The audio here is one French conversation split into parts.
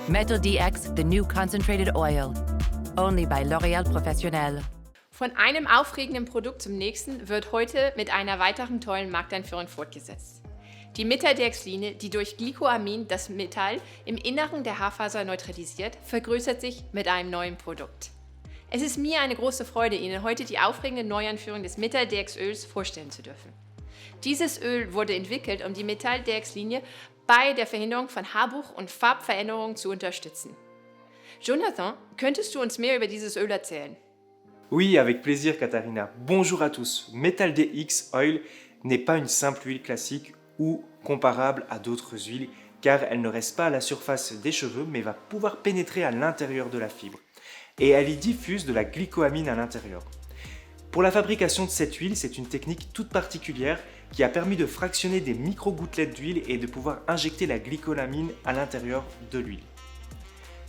Metal DX, the new concentrated oil. Only by L'Oréal Professionnel. Von einem aufregenden Produkt zum nächsten wird heute mit einer weiteren tollen Markteinführung fortgesetzt. Die Metal DX-Linie, die durch Glycoamin das Metall im Inneren der Haarfaser neutralisiert, vergrößert sich mit einem neuen Produkt. Es ist mir eine große Freude, Ihnen heute die aufregende Neueinführung des Metal DX-Öls vorstellen zu dürfen. Dieses Öl wurde entwickelt, um die Metal DX-Linie bei der Verhinderung von Haarbruch und Farbveränderungen zu unterstützen. Jonathan, könntest du uns mehr über dieses Öl erzählen? Oui, avec plaisir, Katharina. Bonjour à tous. Metal DX Oil n'est pas une simple huile classique ou comparable à d'autres huiles, car elle ne reste pas à la surface des cheveux, mais va pouvoir pénétrer à l'intérieur de la fibre. Et elle y diffuse de la glycoamine à l'intérieur. Pour la fabrication de cette huile, c'est une technique toute particulière qui a permis de fractionner des micro-gouttelettes d'huile et de pouvoir injecter la glycoamine à l'intérieur de l'huile.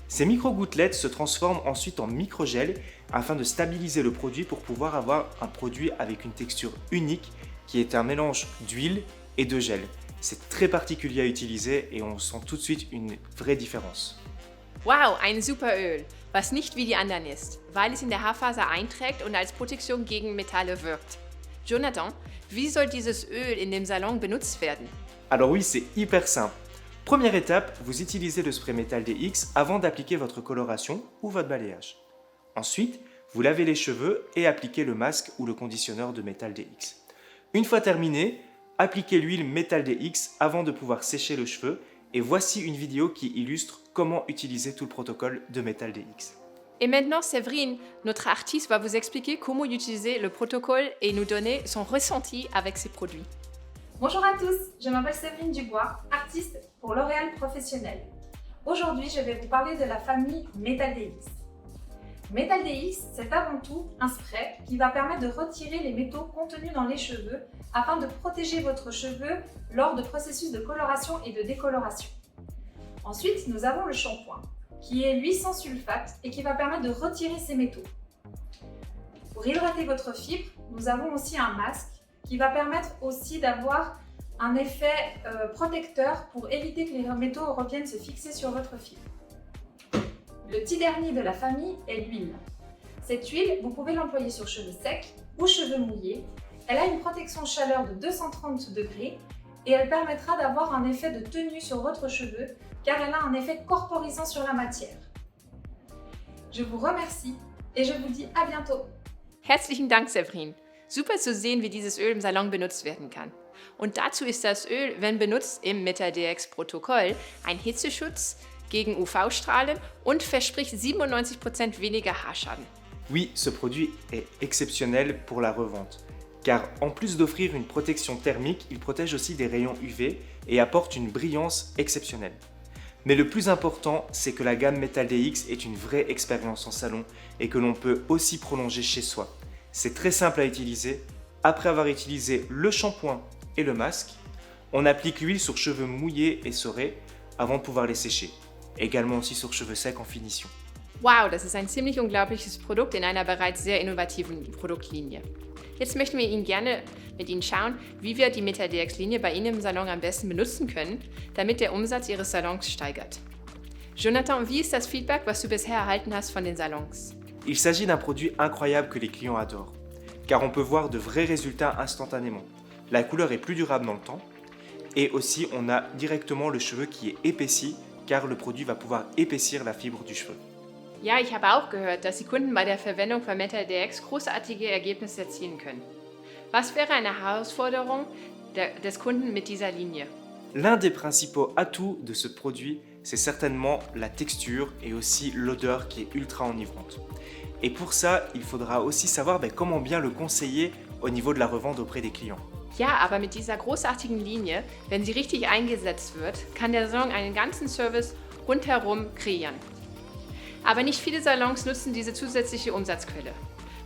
Ces micro-gouttelettes se transforment ensuite en microgel afin de stabiliser le produit pour pouvoir avoir un produit avec une texture unique qui est un mélange d'huile et de gel. C'est très particulier à utiliser et on sent tout de suite une vraie différence. Wow, ein super Öl, was nicht wie die anderen ist, weil es in der Haarfaser einträgt und als Protektion gegen Metalle wirkt. Jonathan, wie soll dieses Öl in dem Salon benutzt werden? Alors oui, c'est hyper simple. Première étape, vous utilisez le spray Metal DX avant d'appliquer votre coloration ou votre balayage. Ensuite, vous lavez les cheveux et appliquez le masque ou le conditionneur de Metal DX. Une fois terminé, appliquez l'huile Metal DX avant de pouvoir sécher le cheveu et voici une vidéo qui illustre comment utiliser tout le protocole de Metal DX. Et maintenant, Séverine, notre artiste, va vous expliquer comment utiliser le protocole et nous donner son ressenti avec ces produits. Bonjour à tous, je m'appelle Séverine Dubois, artiste pour L'Oréal Professionnel. Aujourd'hui, je vais vous parler de la famille Metal DX. Metal DX, c'est avant tout un spray qui va permettre de retirer les métaux contenus dans les cheveux afin de protéger votre cheveu lors de processus de coloration et de décoloration. Ensuite, nous avons le shampoing, qui est lui sans sulfate et qui va permettre de retirer ces métaux. Pour hydrater votre fibre, nous avons aussi un masque qui va permettre aussi d'avoir un effet protecteur pour éviter que les métaux reviennent se fixer sur votre fibre. Le petit dernier de la famille est l'huile. Cette huile, vous pouvez l'employer sur cheveux secs ou cheveux mouillés. Elle a une protection chaleur de 230 degrés et elle permettra d'avoir un effet de tenue sur votre cheveu car elle a un effet corporisant sur la matière. Je vous remercie et je vous dis à bientôt. Herzlichen Dank, Séverine. Super zu sehen, wie dieses Öl im Salon benutzt werden kann. Und dazu ist das Öl, wenn benutzt im Metal DX-Protokoll, ein Hitzeschutz gegen UV-Strahlen und verspricht 97% weniger Haarschaden. Oui, ce produit est exceptionnel pour la revente, car en plus d'offrir une protection thermique, il protège aussi des rayons UV et apporte une brillance exceptionnelle. Mais le plus important, c'est que la gamme Metal DX est une vraie expérience en salon et que l'on peut aussi prolonger chez soi. C'est très simple à utiliser. Après avoir utilisé le shampoing et le masque, on applique l'huile sur cheveux mouillés et essorés avant de pouvoir les sécher. Également aussi sur cheveux secs en finition. Wow, das ist ein ziemlich unglaubliches Produkt in einer bereits sehr innovativen Produktlinie. Jetzt möchten wir gerne mit Ihnen schauen, wie wir die Metal DX-Linie bei Ihnen im Salon am besten benutzen können, damit der Umsatz Ihres Salons steigert. Jonathan, wie ist das Feedback, was du bisher erhalten hast von den Salons? Il s'agit d'un produit incroyable que les clients adorent, car on peut voir de vrais résultats instantanément. La couleur est plus durable dans le temps, et aussi on a directement le cheveu qui est épaissi, car le produit va pouvoir épaissir la fibre du cheveu. Ja, ich habe auch gehört, dass die Kunden bei der Verwendung von Metal DX großartige Ergebnisse erzielen können. Was wäre eine Herausforderung des Kunden mit dieser Linie? L'un des principaux atouts de ce produit, c'est certainement la texture et aussi l'odeur qui est ultra enivrante. Et pour ça, il faudra aussi savoir comment bien le conseiller au niveau de la revente auprès des clients. Ja, aber mit dieser großartigen Linie, wenn sie richtig eingesetzt wird, kann der Salon einen ganzen Service rundherum kreieren. Aber nicht viele Salons nutzen diese zusätzliche Umsatzquelle.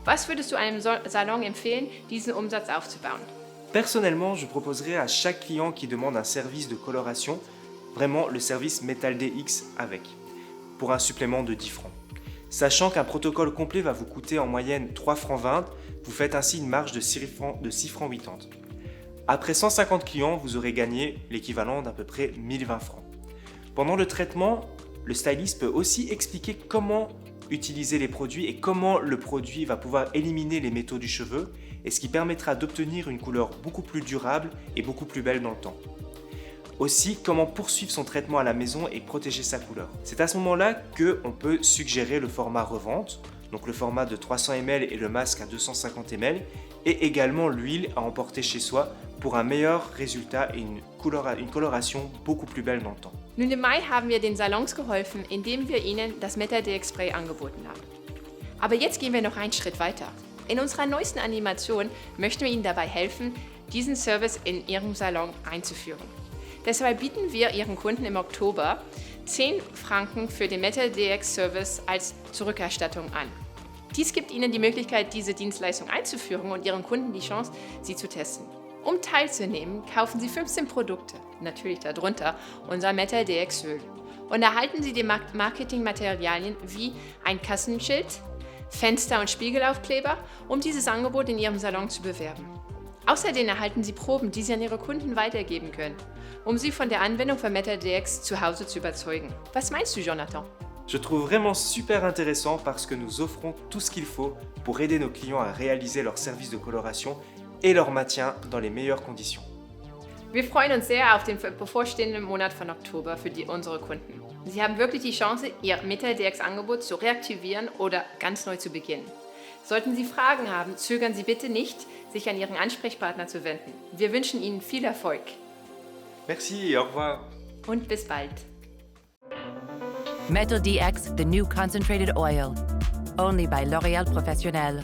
Was würdest du einem Salon empfehlen, diesen Umsatz aufzubauen? Personnellement, je proposerais à chaque client qui demande un service de coloration, vraiment le service Metal DX avec, pour un supplément de 10 francs. Sachant qu'un protocole complet va vous coûter en moyenne 3 francs 20, vous faites ainsi une marge de 6 francs 80. Après 150 clients, vous aurez gagné l'équivalent d'à peu près 1020 francs. Pendant le traitement, le styliste peut aussi expliquer comment utiliser les produits et comment le produit va pouvoir éliminer les métaux du cheveu, et ce qui permettra d'obtenir une couleur beaucoup plus durable et beaucoup plus belle dans le temps. Aussi, comment poursuivre son traitement à la maison et protéger sa couleur. C'est à ce moment-là qu'on peut suggérer le format revente, donc le format de 300 ml et le masque à 250 ml, et également l'huile à emporter chez soi pour un meilleur résultat et une coloration beaucoup plus belle dans le temps. Nun im Mai haben wir den Salons geholfen, indem wir ihnen das MetaDX Spray angeboten haben. Aber jetzt gehen wir noch einen Schritt weiter. In unserer neuesten Animation möchten wir Ihnen dabei helfen, diesen Service in Ihrem Salon einzuführen. Deshalb bieten wir Ihren Kunden im Oktober 10 Franken für den MetaDX Service als Zurückerstattung an. Dies gibt Ihnen die Möglichkeit, diese Dienstleistung einzuführen und Ihren Kunden die Chance, sie zu testen. Um teilzunehmen, kaufen Sie 15 Produkte, natürlich darunter unser MetaDX Öl, und erhalten Sie die Marketingmaterialien wie ein Kassenschild, Fenster- und Spiegelaufkleber, um dieses Angebot in Ihrem Salon zu bewerben. Außerdem erhalten Sie Proben, die Sie an Ihre Kunden weitergeben können, um sie von der Anwendung von MetaDX zu Hause zu überzeugen. Was meinst du, Jonathan? Je trouve vraiment super intéressant parce que nous offrons tout ce qu'il faut pour aider nos clients à réaliser leur service de coloration et leur maintien dans les meilleures conditions. Wir freuen uns sehr auf den bevorstehenden Monat von Oktober für unsere Kunden. Sie haben wirklich die Chance, Ihr MetaDX-Angebot zu reaktivieren oder ganz neu zu beginnen. Sollten Sie Fragen haben, zögern Sie bitte nicht, sich an Ihren Ansprechpartner zu wenden. Wir wünschen Ihnen viel Erfolg. Merci et au revoir. Und bis bald. Metal DX, the new concentrated oil. Only by L'Oréal Professionnel.